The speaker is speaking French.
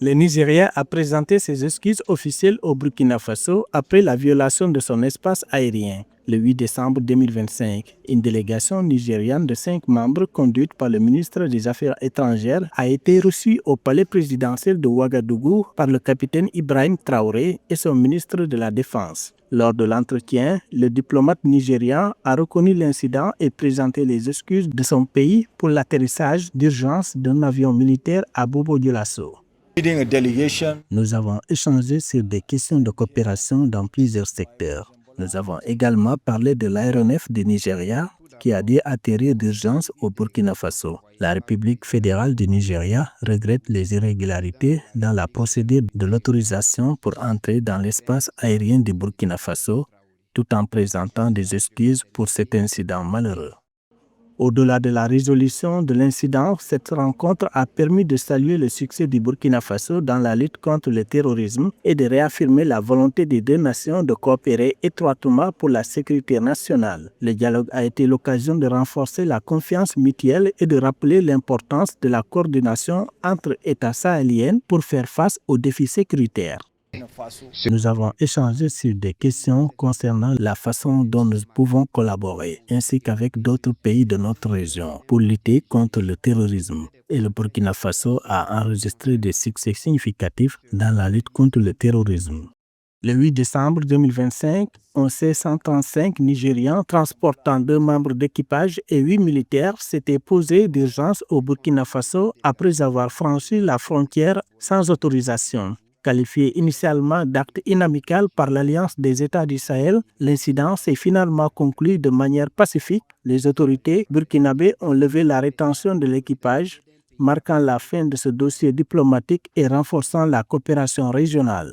Le Nigeria a présenté ses excuses officielles au Burkina Faso après la violation de son espace aérien. Le 8 décembre 2025, une délégation nigériane de 5 membres conduite par le ministre des Affaires étrangères a été reçue au palais présidentiel de Ouagadougou par le capitaine Ibrahim Traoré et son ministre de la Défense. Lors de l'entretien, le diplomate nigérian a reconnu l'incident et présenté les excuses de son pays pour l'atterrissage d'urgence d'un avion militaire à Bobo-Dioulasso. Nous avons échangé sur des questions de coopération dans plusieurs secteurs. Nous avons également parlé de l'aéronef du Nigeria qui a dû atterrir d'urgence au Burkina Faso. La République fédérale du Nigeria regrette les irrégularités dans la procédure de l'autorisation pour entrer dans l'espace aérien du Burkina Faso, tout en présentant des excuses pour cet incident malheureux. Au-delà de la résolution de l'incident, cette rencontre a permis de saluer le succès du Burkina Faso dans la lutte contre le terrorisme et de réaffirmer la volonté des deux nations de coopérer étroitement pour la sécurité nationale. Le dialogue a été l'occasion de renforcer la confiance mutuelle et de rappeler l'importance de la coordination entre États sahéliens pour faire face aux défis sécuritaires. Nous avons échangé sur des questions concernant la façon dont nous pouvons collaborer, ainsi qu'avec d'autres pays de notre région, pour lutter contre le terrorisme. Et le Burkina Faso a enregistré des succès significatifs dans la lutte contre le terrorisme. Le 8 décembre 2025, un C-135 nigérian transportant 2 membres d'équipage et 8 militaires s'était posé d'urgence au Burkina Faso après avoir franchi la frontière sans autorisation. Qualifié initialement d'acte inamical par l'Alliance des États du Sahel, l'incident s'est finalement conclu de manière pacifique. Les autorités burkinabées ont levé la rétention de l'équipage, marquant la fin de ce dossier diplomatique et renforçant la coopération régionale.